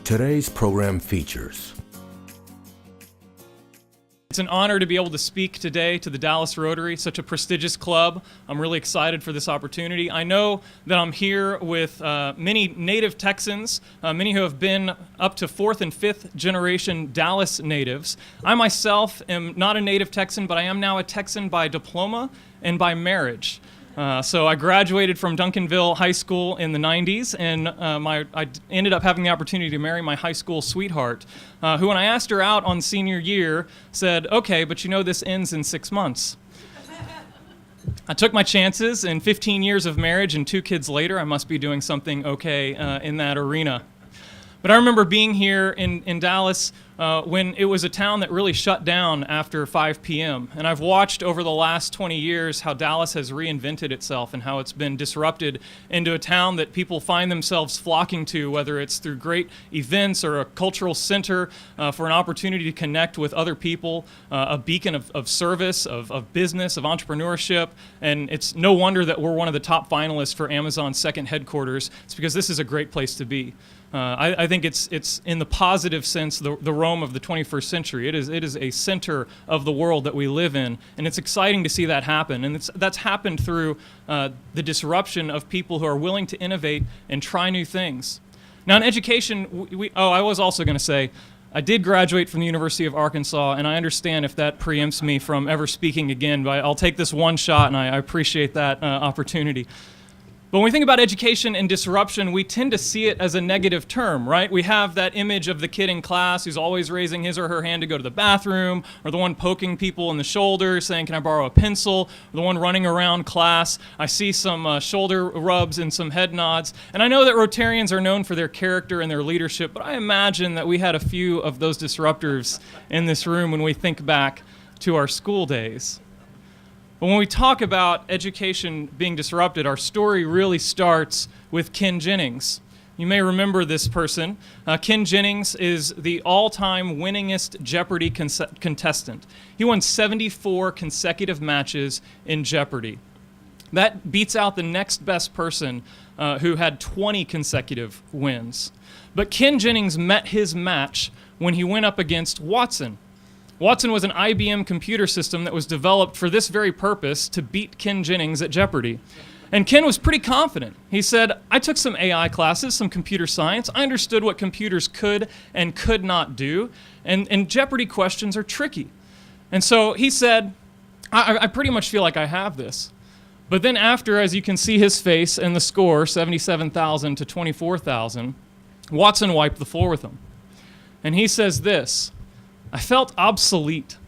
Today's program features. It's an honor to be able to speak today to the Dallas Rotary, such a prestigious club. I'm really excited for this opportunity. I know that I'm here with many native Texans, many who have been up to 4th and 5th generation Dallas natives. I myself am not a native Texan, but I am now a Texan by diploma and by marriage. So I graduated from Duncanville High School in the 90s, and I ended up having the opportunity to marry my high school sweetheart, who, when I asked her out on senior year, said, "Okay, but you know this ends in 6 months." I took my chances, and 15 years of marriage and 2 kids later, I must be doing something okay in that arena. But I remember being here in Dallas when it was a town that really shut down after 5 p.m. And I've watched over the last 20 years how Dallas has reinvented itself and how it's been disrupted into a town that people find themselves flocking to, whether it's through great events or a cultural center for an opportunity to connect with other people, a beacon of service, of business, of entrepreneurship. And it's no wonder that we're one of the top finalists for Amazon's second headquarters. It's because this is a great place to be. I think it's in the positive sense the Rome of the 21st century. It is a center of the world that we live in, and it's exciting to see that happen. And that's happened through the disruption of people who are willing to innovate and try new things. Now in education, I was also going to say, I did graduate from the University of Arkansas, and I understand if that preempts me from ever speaking again, but I'll take this one shot, and I appreciate that opportunity. But when we think about education and disruption, we tend to see it as a negative term, right? We have that image of the kid in class who's always raising his or her hand to go to the bathroom, or the one poking people in the shoulder saying, "Can I borrow a pencil?" Or the one running around class. I see some shoulder rubs and some head nods. And I know that Rotarians are known for their character and their leadership, but I imagine that we had a few of those disruptors in this room when we think back to our school days. But when we talk about education being disrupted, our story really starts with Ken Jennings. You may remember this person. Ken Jennings is the all-time winningest Jeopardy contestant. He won 74 consecutive matches in Jeopardy. That beats out the next best person who had 20 consecutive wins. But Ken Jennings met his match when he went up against Watson. Watson was an IBM computer system that was developed for this very purpose, to beat Ken Jennings at Jeopardy. And Ken was pretty confident. He said, "I took some AI classes, some computer science. I understood what computers could and could not do. And Jeopardy questions are tricky." And so he said, I pretty much feel like I have this. But then after, as you can see his face and the score, 77,000 to 24,000, Watson wiped the floor with him. And he says this: "I felt obsolete.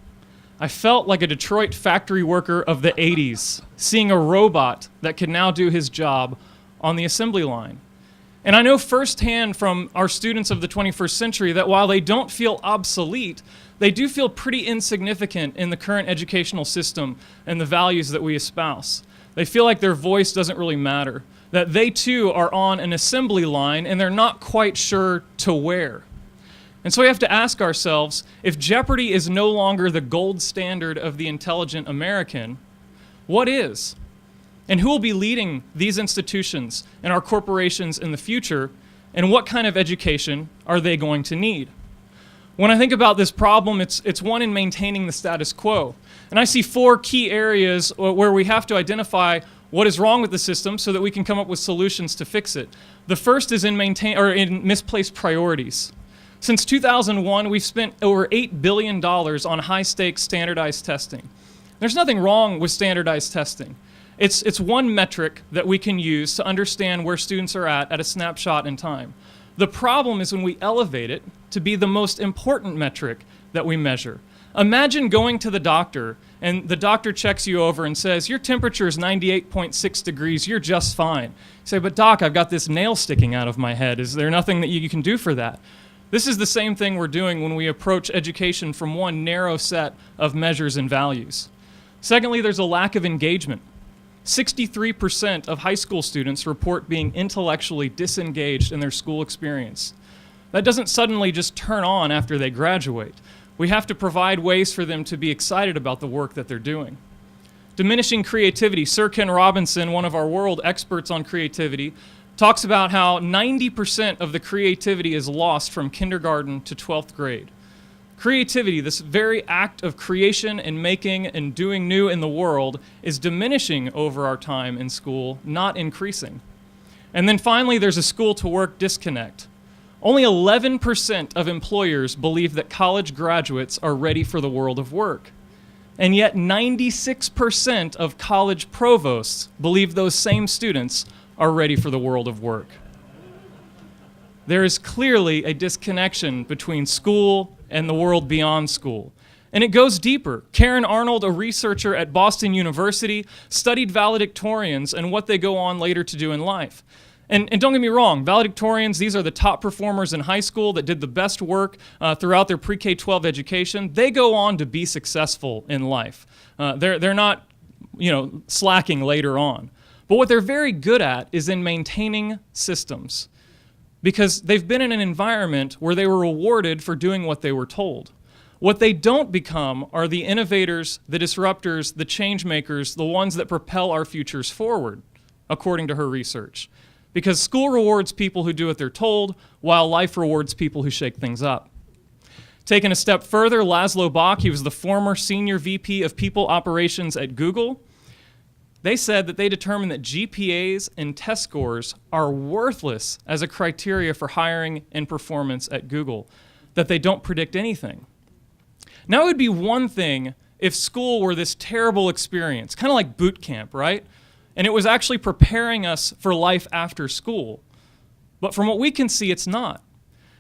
I felt like a Detroit factory worker of the 80s, seeing a robot that could now do his job on the assembly line." And I know firsthand from our students of the 21st century that while they don't feel obsolete, they do feel pretty insignificant in the current educational system and the values that we espouse. They feel like their voice doesn't really matter, that they too are on an assembly line and they're not quite sure to where. And so we have to ask ourselves, if Jeopardy is no longer the gold standard of the intelligent American, what is? And who will be leading these institutions and our corporations in the future, and what kind of education are they going to need? When I think about this problem, it's one in maintaining the status quo. And I see 4 key areas where we have to identify what is wrong with the system so that we can come up with solutions to fix it. The first is in misplaced priorities. Since 2001, we've spent over $8 billion on high-stakes standardized testing. There's nothing wrong with standardized testing. It's one metric that we can use to understand where students are at a snapshot in time. The problem is when we elevate it to be the most important metric that we measure. Imagine going to the doctor and the doctor checks you over and says, "Your temperature is 98.6 degrees, you're just fine." You say, "But doc, I've got this nail sticking out of my head. Is there nothing that you can do for that?" This is the same thing we're doing when we approach education from one narrow set of measures and values. Secondly, there's a lack of engagement. 63% of high school students report being intellectually disengaged in their school experience. That doesn't suddenly just turn on after they graduate. We have to provide ways for them to be excited about the work that they're doing. Diminishing creativity. Sir Ken Robinson, one of our world experts on creativity, talks about how 90% of the creativity is lost from kindergarten to 12th grade. Creativity, this very act of creation and making and doing new in the world, is diminishing over our time in school, not increasing. And then finally, there's a school-to-work disconnect. Only 11% of employers believe that college graduates are ready for the world of work. And yet 96% of college provosts believe those same students are ready for the world of work. There is clearly a disconnection between school and the world beyond school. And it goes deeper. Karen Arnold, a researcher at Boston University, studied valedictorians and what they go on later to do in life. And don't get me wrong, valedictorians, these are the top performers in high school that did the best work throughout their pre-K-12 education. They go on to be successful in life. They're not, slacking later on. But what they're very good at is in maintaining systems, because they've been in an environment where they were rewarded for doing what they were told. What they don't become are the innovators, the disruptors, the change makers, the ones that propel our futures forward, according to her research. Because school rewards people who do what they're told, while life rewards people who shake things up. Taking a step further, Laszlo Bock, he was the former senior VP of People Operations at Google. They said that they determined that GPAs and test scores are worthless as a criteria for hiring and performance at Google, that they don't predict anything. Now, it would be one thing if school were this terrible experience, kind of like boot camp, right? And it was actually preparing us for life after school. But from what we can see, it's not.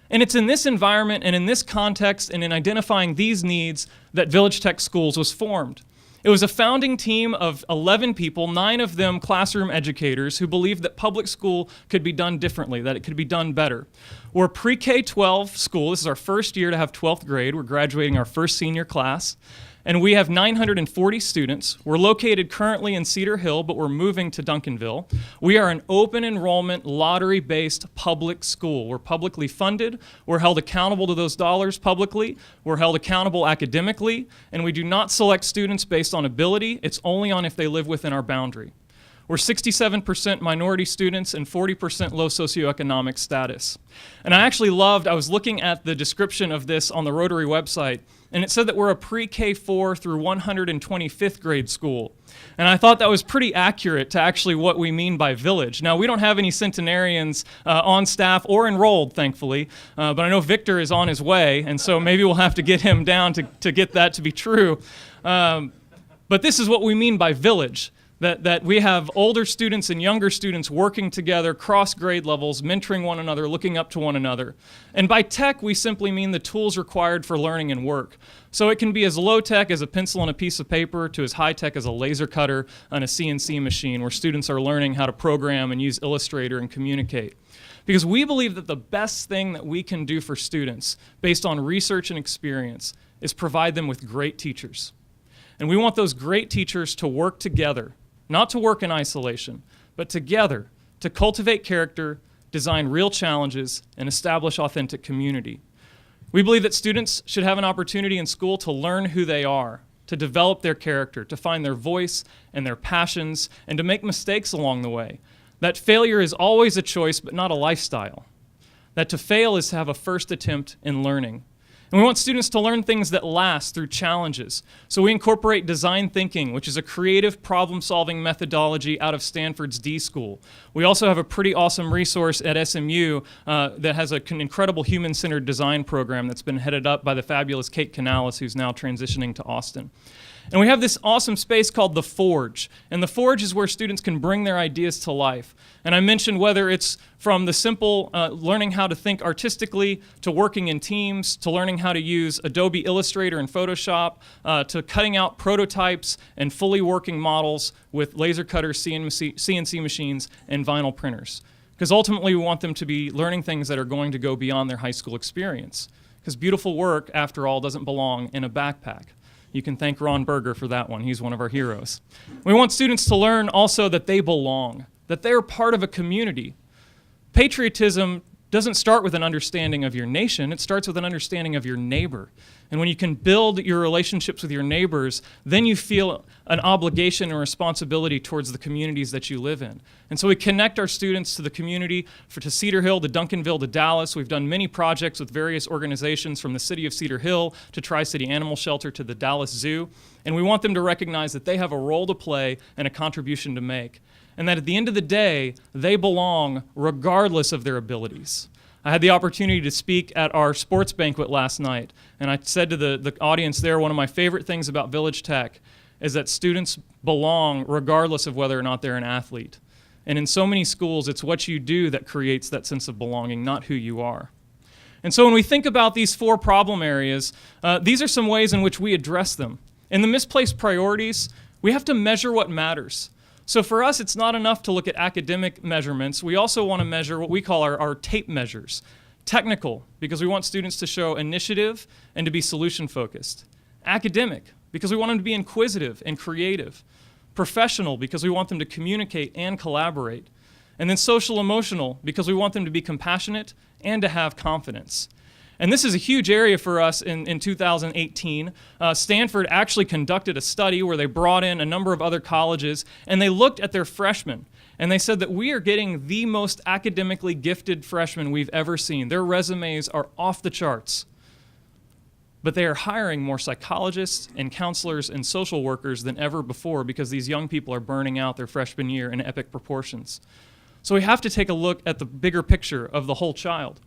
And it's in this environment and in this context and in identifying these needs that Village Tech Schools was formed. It was a founding team of 11 people, 9 of them classroom educators, who believed that public school could be done differently, that it could be done better. We're a pre-K-12 school. This is our first year to have 12th grade. We're graduating our first senior class. And we have 940 students. We're located currently in Cedar Hill, but we're moving to Duncanville. We are an open enrollment, lottery-based public school. We're publicly funded. We're held accountable to those dollars publicly. We're held accountable academically. And we do not select students based on ability. It's only on if they live within our boundary. We're 67% minority students and 40% low socioeconomic status. And I was looking at the description of this on the Rotary website, and it said that we're a pre-K4 through 125th grade school. And I thought that was pretty accurate to actually what we mean by village. Now, we don't have any centenarians on staff or enrolled, thankfully, but I know Victor is on his way, and so maybe we'll have to get him down to get that to be true. But this is what we mean by village. That we have older students and younger students working together, cross grade levels, mentoring one another, looking up to one another. And by tech, we simply mean the tools required for learning and work. So it can be as low tech as a pencil and a piece of paper to as high tech as a laser cutter and a CNC machine, where students are learning how to program and use Illustrator and communicate. Because we believe that the best thing that we can do for students, based on research and experience, is provide them with great teachers. And we want those great teachers to work together. Not to work in isolation, but together to cultivate character, design real challenges, and establish authentic community. We believe that students should have an opportunity in school to learn who they are, to develop their character, to find their voice and their passions, and to make mistakes along the way. That failure is always a choice, but not a lifestyle. That to fail is to have a first attempt in learning. And we want students to learn things that last through challenges. So we incorporate design thinking, which is a creative problem-solving methodology out of Stanford's D School. We also have a pretty awesome resource at SMU that has an incredible human-centered design program that's been headed up by the fabulous Kate Canales, who's now transitioning to Austin. And we have this awesome space called The Forge. And The Forge is where students can bring their ideas to life. And I mentioned whether it's from the simple learning how to think artistically, to working in teams, to learning how to use Adobe Illustrator and Photoshop, to cutting out prototypes and fully working models with laser cutters, CNC machines, and vinyl printers. Because ultimately we want them to be learning things that are going to go beyond their high school experience. Because beautiful work, after all, doesn't belong in a backpack. You can thank Ron Berger for that one. He's one of our heroes. We want students to learn also that they belong, that they're part of a community. Patriotism doesn't start with an understanding of your nation, it starts with an understanding of your neighbor. And when you can build your relationships with your neighbors, then you feel an obligation and responsibility towards the communities that you live in. And so we connect our students to the community, to Cedar Hill, to Duncanville, to Dallas. We've done many projects with various organizations from the city of Cedar Hill to Tri-City Animal Shelter to the Dallas Zoo. And we want them to recognize that they have a role to play and a contribution to make. And that at the end of the day, they belong regardless of their abilities. I had the opportunity to speak at our sports banquet last night, and I said to the audience there, one of my favorite things about Village Tech is that students belong regardless of whether or not they're an athlete. And in so many schools, it's what you do that creates that sense of belonging, not who you are. And so when we think about these 4 problem areas, these are some ways in which we address them. In the misplaced priorities, we have to measure what matters. So for us, it's not enough to look at academic measurements. We also want to measure what we call our TAPE measures. Technical, because we want students to show initiative and to be solution-focused. Academic, because we want them to be inquisitive and creative. Professional, because we want them to communicate and collaborate. And then social-emotional, because we want them to be compassionate and to have confidence. And this is a huge area for us in 2018. Stanford actually conducted a study where they brought in a number of other colleges, and they looked at their freshmen. And they said that we are getting the most academically gifted freshmen we've ever seen. Their resumes are off the charts. But they are hiring more psychologists and counselors and social workers than ever before because these young people are burning out their freshman year in epic proportions. So we have to take a look at the bigger picture of the whole child.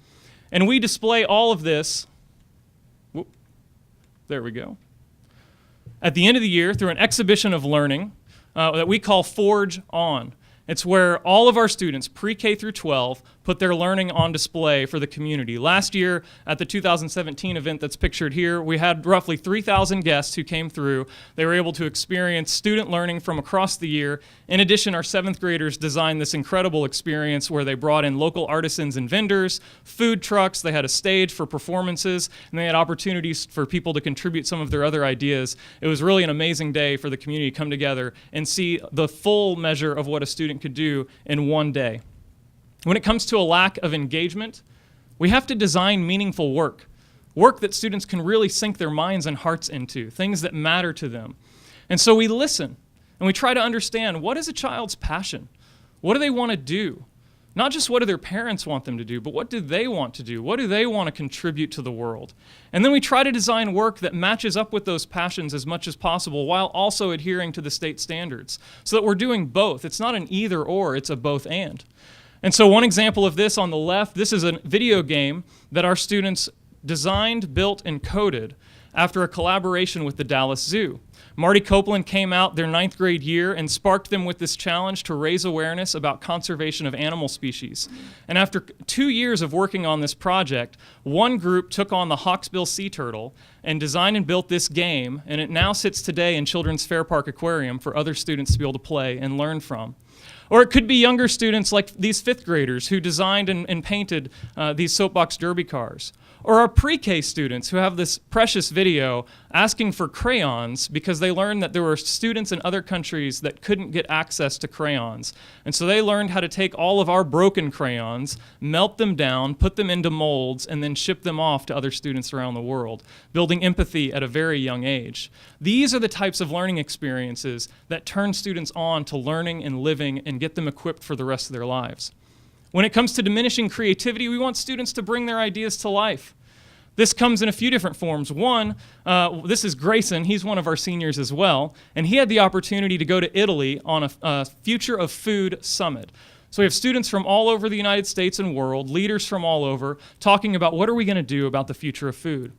And we display all of this, there we go, at the end of the year through an exhibition of learning that we call Forge On. It's where all of our students, pre-K through 12, put their learning on display for the community. Last year, at the 2017 event that's pictured here, we had roughly 3,000 guests who came through. They were able to experience student learning from across the year. In addition, our 7th graders designed this incredible experience where they brought in local artisans and vendors, food trucks, they had a stage for performances, and they had opportunities for people to contribute some of their other ideas. It was really an amazing day for the community to come together and see the full measure of what a student could do in one day. When it comes to a lack of engagement, we have to design meaningful work that students can really sink their minds and hearts into, things that matter to them. And so we listen, and we try to understand, what is a child's passion? What do they want to do? Not just what do their parents want them to do, but what do they want to do? What do they want to contribute to the world? And then we try to design work that matches up with those passions as much as possible while also adhering to the state standards so that we're doing both. It's not an either or, it's a both and. And so one example of this on the left, this is a video game that our students designed, built, and coded after a collaboration with the Dallas Zoo. Marty Copeland came out their 9th grade year and sparked them with this challenge to raise awareness about conservation of animal species. And after 2 years of working on this project, one group took on the hawksbill sea turtle and designed and built this game, and it now sits today in Children's Fair Park Aquarium for other students to be able to play and learn from. Or it could be younger students like these 5th graders who designed and painted these soapbox derby cars. Or our pre-K students who have this precious video asking for crayons because they learned that there were students in other countries that couldn't get access to crayons. And so they learned how to take all of our broken crayons, melt them down, put them into molds, and then ship them off to other students around the world, building empathy at a very young age. These are the types of learning experiences that turn students on to learning and living and get them equipped for the rest of their lives. When it comes to diminishing creativity, we want students to bring their ideas to life. This comes in a few different forms. One, this is Grayson. He's one of our seniors as well, and he had the opportunity to go to Italy on a Future of Food Summit. So we have students from all over the United States and world, leaders from all over, talking about what are we going to do about the future of food.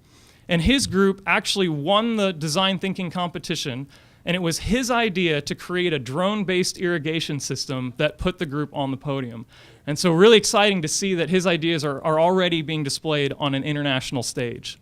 And his group actually won the design thinking competition, and it was his idea to create a drone-based irrigation system that put the group on the podium. And so really exciting to see that his ideas are already being displayed on an international stage.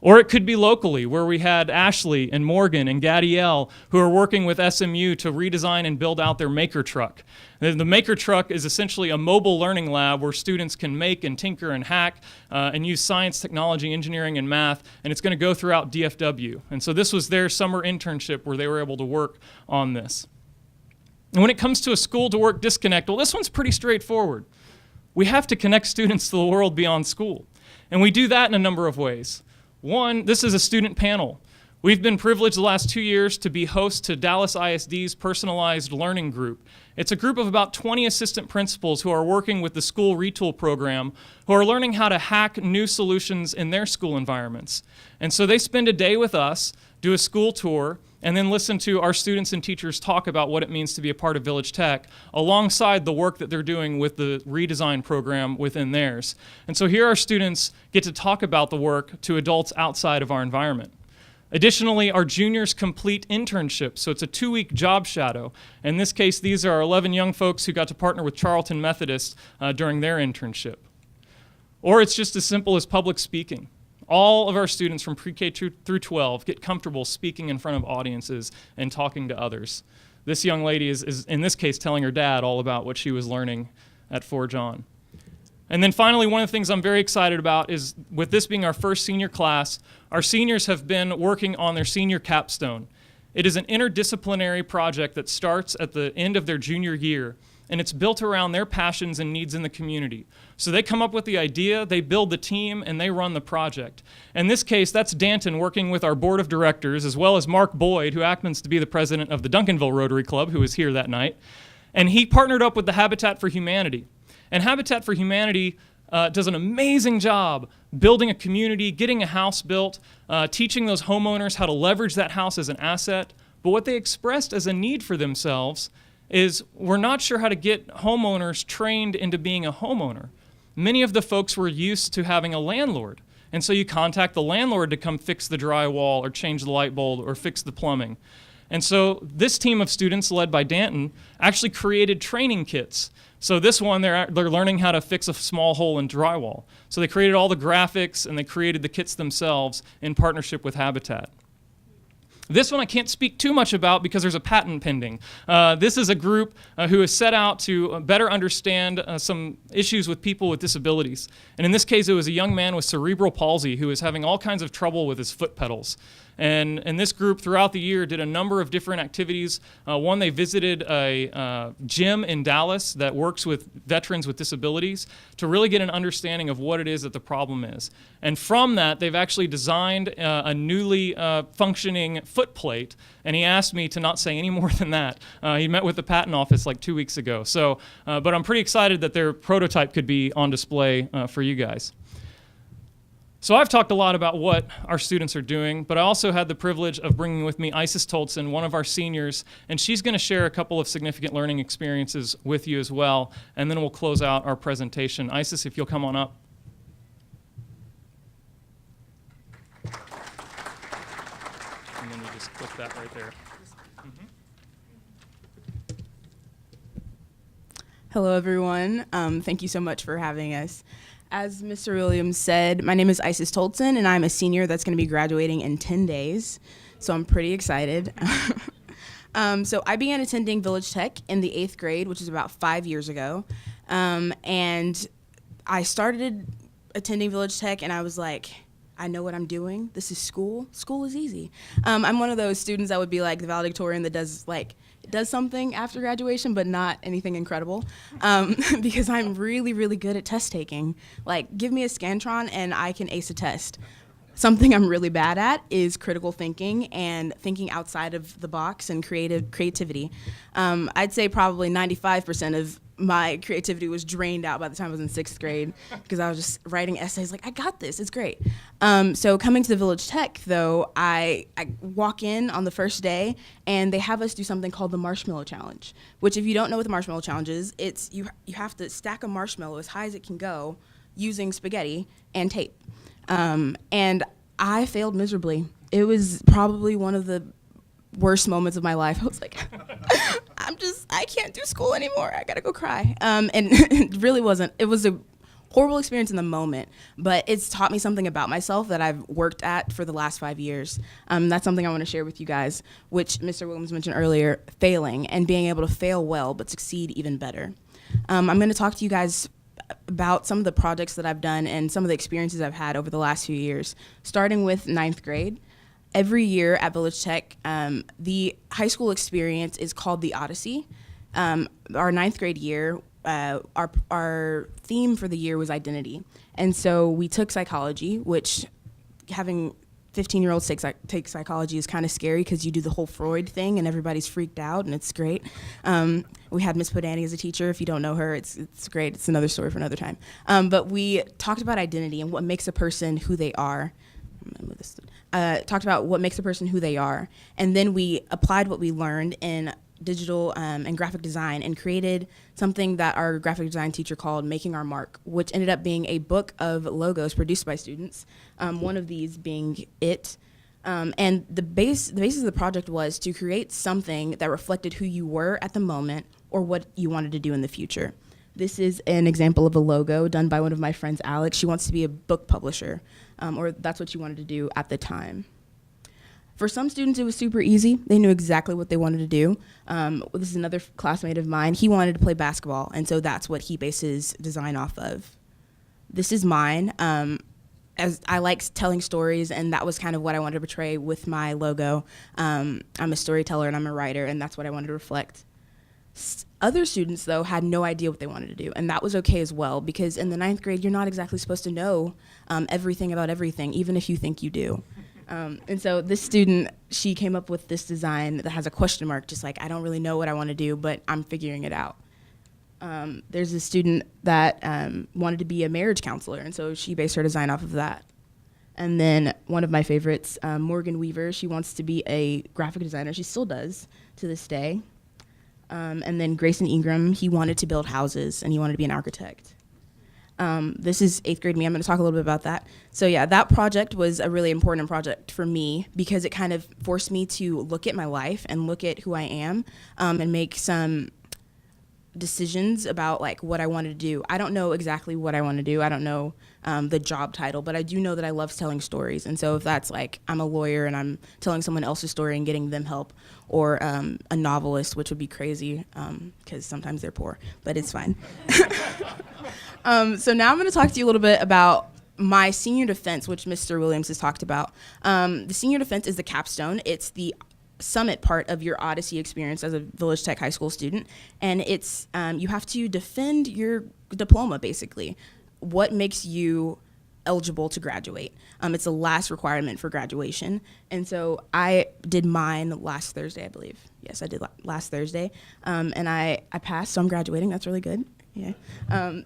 Or it could be locally, where we had Ashley and Morgan and Gadiel who are working with SMU to redesign and build out their Maker Truck. The Maker Truck is essentially a mobile learning lab where students can make and tinker and hack and use science, technology, engineering, and math, and it's going to go throughout DFW. And so this was their summer internship where they were able to work on this. And when it comes to a school-to-work disconnect, well, this one's pretty straightforward. we have to connect students to the world beyond school. And we do that in a number of ways. One, this is a student panel. We've been privileged the last 2 years to be host to Dallas ISD's Personalized Learning Group. It's a group of about 20 assistant principals who are working with the school retool program, who are learning how to hack new solutions in their school environments. And so they spend a day with us, do a school tour, and then listen to our students and teachers talk about what it means to be a part of Village Tech, alongside the work that they're doing with the redesign program within theirs. And so here our students get to talk about the work to adults outside of our environment. Additionally, our juniors complete internships, so it's a 2-week job shadow. In this case, these are 11 young folks who got to partner with Charlton Methodist during their internship. Or it's just as simple as public speaking. All of our students from pre-K through 12 get comfortable speaking in front of audiences and talking to others. This young lady is in this case, telling her dad all about what she was learning at Fort John. And then finally, one of the things I'm very excited about is, with this being our first senior class, our seniors have been working on their senior capstone. It is an interdisciplinary project that starts at the end of their junior year, and it's built around their passions and needs in the community. So they come up with the idea, they build the team, and they run the project. In this case, that's Danton working with our board of directors, as well as Mark Boyd, who happens to be the president of the Duncanville Rotary Club, who was here that night. And he partnered up with the Habitat for Humanity. And Habitat for Humanity does an amazing job building a community, getting a house built, teaching those homeowners how to leverage that house as an asset. But what they expressed as a need for themselves is, we're not sure how to get homeowners trained into being a homeowner. Many of the folks were used to having a landlord. And so you contact the landlord to come fix the drywall or change the light bulb or fix the plumbing. And so this team of students, led by Danton, actually created training kits. So this one, they're learning how to fix a small hole in drywall. So they created all the graphics and they created the kits themselves in partnership with Habitat. This one I can't speak too much about because there's a patent pending. This is a group who has set out to better understand some issues with people with disabilities. And in this case, it was a young man with cerebral palsy who was having all kinds of trouble with his foot pedals. And this group throughout the year did a number of different activities. One, they visited a gym in Dallas that works with veterans with disabilities to really get an understanding of what it is that the problem is. And from that, they've actually designed a newly functioning foot plate. And he asked me to not say any more than that. He met with the patent office like 2 weeks ago. So, but I'm pretty excited that their prototype could be on display for you guys. So I've talked a lot about what our students are doing, but I also had the privilege of bringing with me Isis Tolson, one of our seniors, and she's going to share a couple of significant learning experiences with you as well, and then we'll close out our presentation. Isis, if you'll come on up. And then you just click that right there. Hello, everyone. Thank you so much for having us. As Mr. Williams said, my name is Isis Tolson, and I'm a senior that's going to be graduating in 10 days, so I'm pretty excited. So I began attending Village Tech in the 8th grade, which is about 5 years ago, and I started attending Village Tech, and I was like, I know what I'm doing. This is school. School is easy. I'm one of those students that would be like the valedictorian that does something after graduation, but not anything incredible, because I'm really, really good at test taking. Like, give me a Scantron and I can ace a test. Something I'm really bad at is critical thinking and thinking outside of the box and creativity. I'd say probably 95% of my creativity was drained out by the time I was in 6th grade because I was just writing essays like, I got this, it's great. So coming to the Village Tech, though, I walk in on the first day and they have us do something called the Marshmallow Challenge, which, if you don't know what the Marshmallow Challenge is, it's you have to stack a marshmallow as high as it can go using spaghetti and tape. And I failed miserably. It was probably one of the worst moments of my life. I was like, I can't do school anymore. I gotta go cry. And it really wasn't. It was a horrible experience in the moment, but it's taught me something about myself that I've worked at for the last 5 years. That's something I want to share with you guys, which Mr. Williams mentioned earlier, failing and being able to fail well but succeed even better. I'm going to talk to you guys about some of the projects that I've done and some of the experiences I've had over the last few years, starting with 9th grade. Every year at Village Tech, the high school experience is called the Odyssey. Our 9th grade year, our theme for the year was identity. And so we took psychology, which having 15-year-olds take psychology is kind of scary because you do the whole Freud thing and everybody's freaked out and it's great. We had Miss Podani as a teacher. If you don't know her, it's great. It's another story for another time. But we talked about identity and what makes a person who they are. Talked about what makes a person who they are. And then we applied what we learned in digital and graphic design and created something that our graphic design teacher called Making Our Mark, which ended up being a book of logos produced by students, one of these being it. And the basis of the project was to create something that reflected who you were at the moment or what you wanted to do in the future. This is an example of a logo done by one of my friends, Alex. She wants to be a book publisher, or that's what she wanted to do at the time. For some students, it was super easy. They knew exactly what they wanted to do. This is another classmate of mine. He wanted to play basketball, and so that's what he based his design off of. This is mine. As I like telling stories, and that was kind of what I wanted to portray with my logo. I'm a storyteller and I'm a writer, and that's what I wanted to reflect. Other students, though, had no idea what they wanted to do, and that was okay as well, because in the 9th grade, you're not exactly supposed to know everything about everything, even if you think you do. And so this student, she came up with this design that has a question mark, just like, I don't really know what I want to do, but I'm figuring it out. There's a student that wanted to be a marriage counselor, and so she based her design off of that. And then one of my favorites, Morgan Weaver, she wants to be a graphic designer. She still does to this day. And then Grayson Ingram, he wanted to build houses, and he wanted to be an architect. This is 8th grade me. I'm going to talk a little bit about that. So yeah, that project was a really important project for me because it kind of forced me to look at my life and look at who I am, and make some decisions about like what I wanted to do. I don't know exactly what I want to do. I don't know the job title, but I do know that I love telling stories. And so if that's like I'm a lawyer and I'm telling someone else's story and getting them help, or a novelist, which would be crazy because sometimes they're poor, but it's fine. So now I'm going to talk to you a little bit about my senior defense, which Mr. Williams has talked about. The senior defense is the capstone. It's the summit part of your Odyssey experience as a Village Tech High School student. And it's you have to defend your diploma, basically. What makes you eligible to graduate? It's the last requirement for graduation. And so I did mine last Thursday, I believe. Yes, I did last Thursday. And I passed, so I'm graduating. That's really good. Yeah.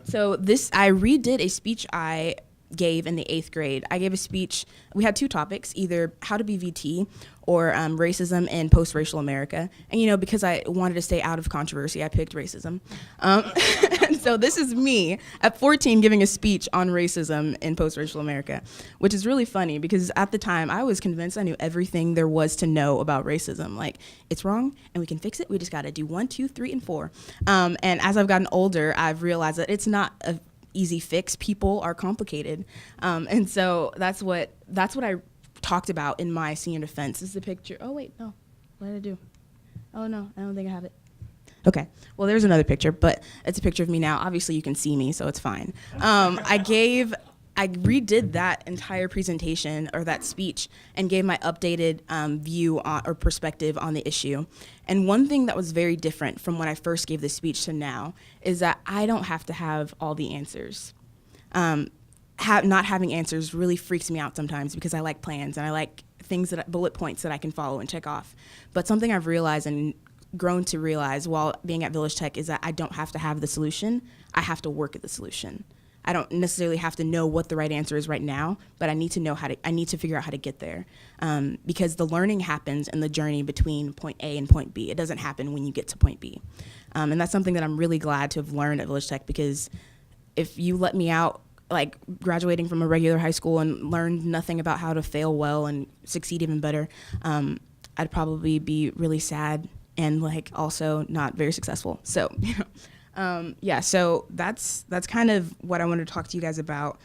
So I redid a speech I gave in the 8th grade. I gave a speech. We had two topics, either how to be VT or racism in post-racial America. And, because I wanted to stay out of controversy, I picked racism. And so this is me at 14 giving a speech on racism in post-racial America, which is really funny because at the time I was convinced I knew everything there was to know about racism. Like, it's wrong and we can fix it. We just got to do 1, 2, 3, and 4. And as I've gotten older, I've realized that it's not a easy fix. People are complicated. And so that's what I talked about in my senior defense. This is the picture. Oh, wait, no. What did I do? Oh, no, I don't think I have it. Okay, well, there's another picture, but it's a picture of me now. Obviously, you can see me, so it's fine. I redid that entire presentation or that speech and gave my updated view or perspective on the issue. And one thing that was very different from when I first gave this speech to now is that I don't have to have all the answers. Not having answers really freaks me out sometimes because I like plans and I like bullet points that I can follow and check off. But something I've realized and grown to realize while being at Village Tech is that I don't have to have the solution. I have to work at the solution. I don't necessarily have to know what the right answer is right now, but I need to figure out how to get there. Because the learning happens in the journey between point A and point B. It doesn't happen when you get to point B. And that's something that I'm really glad to have learned at Village Tech, because if you let me out, like graduating from a regular high school and learned nothing about how to fail well and succeed even better, I'd probably be really sad and like also not very successful. So, so that's kind of what I wanted to talk to you guys about.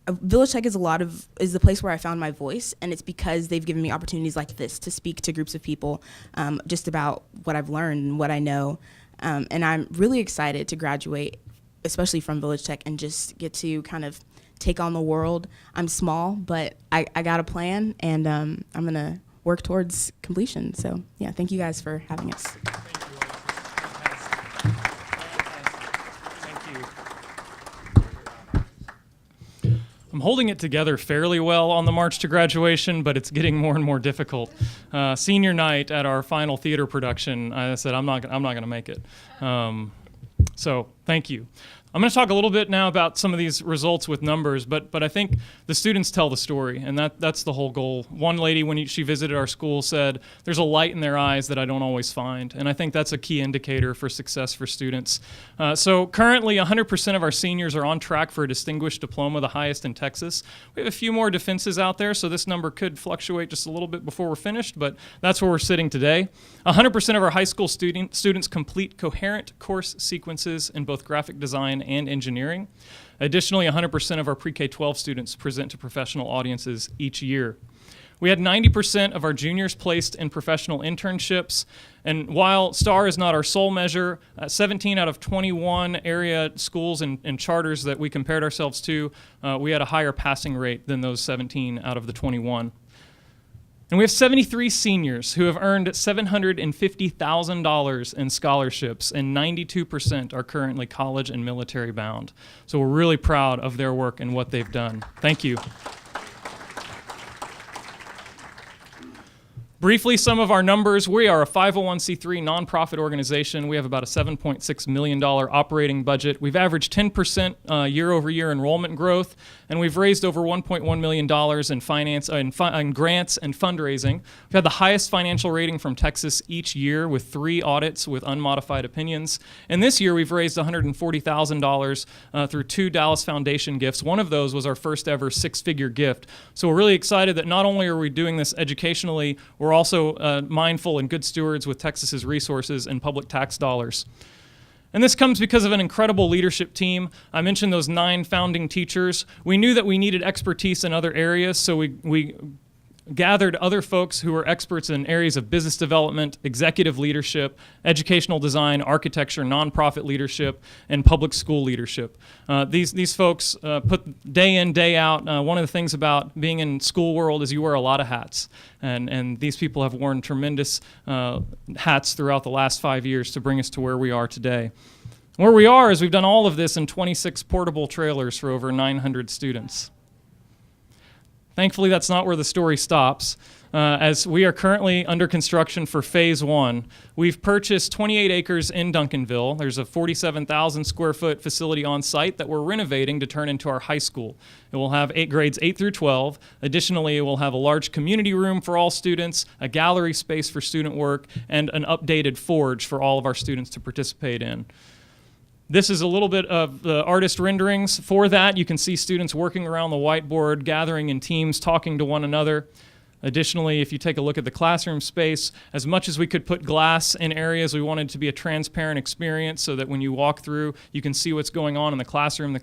Village Tech is the place where I found my voice, and it's because they've given me opportunities like this to speak to groups of people just about what I've learned and what I know. And I'm really excited to graduate, especially from Village Tech, and just get to kind of take on the world. I'm small, but I got a plan, and I'm going to work towards completion. So, yeah, thank you guys for having us. I'm holding it together fairly well on the march to graduation, but it's getting more and more difficult. Senior night at our final theater production, I said I'm not going to make it. So thank you. I'm going to talk a little bit now about some of these results with numbers, but I think the students tell the story, and that's the whole goal. One lady, when she visited our school, said, "There's a light in their eyes that I don't always find," and I think that's a key indicator for success for students. So currently, 100% of our seniors are on track for a distinguished diploma, the highest in Texas. We have a few more defenses out there, so this number could fluctuate just a little bit before we're finished, but that's where we're sitting today. 100% of our high school students complete coherent course sequences in both graphic design and engineering. Additionally, 100% of our pre-K-12 students present to professional audiences each year. We had 90% of our juniors placed in professional internships, and while STAR is not our sole measure, 17 out of 21 area schools and charters that we compared ourselves to, we had a higher passing rate than those 17 out of the 21. And we have 73 seniors who have earned $750,000 in scholarships, and 92% are currently college and military bound. So we're really proud of their work and what they've done. Thank you. Briefly, some of our numbers. We are a 501c3 nonprofit organization. We have about a $7.6 million operating budget. We've averaged 10% year-over-year enrollment growth, and we've raised over $1.1 million in grants and fundraising. We've had the highest financial rating from Texas each year with 3 audits with unmodified opinions. And this year, we've raised $140,000 through 2 Dallas Foundation gifts. One of those was our first ever 6-figure gift. So we're really excited that not only are we doing this educationally, we're also mindful and good stewards with Texas's resources and public tax dollars. And this comes because of an incredible leadership team. I mentioned those 9 founding teachers. We knew that we needed expertise in other areas, so we gathered other folks who are experts in areas of business development, executive leadership, educational design, architecture, nonprofit leadership, and public school leadership. These folks put day in, day out. One of the things about being in school world is you wear a lot of hats. And these people have worn tremendous hats throughout the last 5 years to bring us to where we are today. Where we are is we've done all of this in 26 portable trailers for over 900 students. Thankfully, that's not where the story stops, as we are currently under construction for Phase 1. We've purchased 28 acres in Duncanville. There's a 47,000 square foot facility on site that we're renovating to turn into our high school. It will have grades 8 through 12. Additionally, it will have a large community room for all students, a gallery space for student work, and an updated forge for all of our students to participate in. This is a little bit of the artist renderings. For that, you can see students working around the whiteboard, gathering in teams, talking to one another. Additionally, if you take a look at the classroom space, as much as we could put glass in areas, we wanted to be a transparent experience so that when you walk through, you can see what's going on in the classroom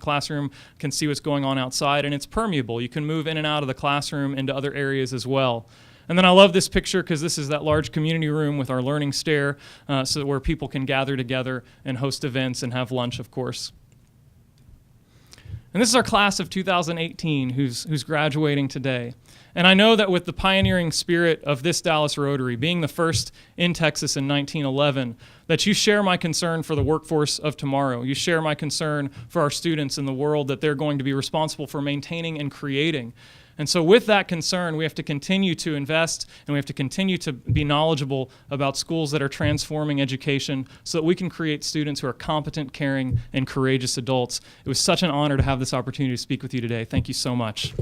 can see what's going on outside, and it's permeable. You can move in and out of the classroom into other areas as well. And then I love this picture because this is that large community room with our learning stair, so where people can gather together and host events and have lunch, of course. And this is our class of 2018 who's graduating today. And I know that with the pioneering spirit of this Dallas Rotary, being the first in Texas in 1911, that you share my concern for the workforce of tomorrow. You share my concern for our students in the world that they're going to be responsible for maintaining and creating. And so with that concern, we have to continue to invest, and we have to continue to be knowledgeable about schools that are transforming education so that we can create students who are competent, caring, and courageous adults. It was such an honor to have this opportunity to speak with you today. Thank you so much.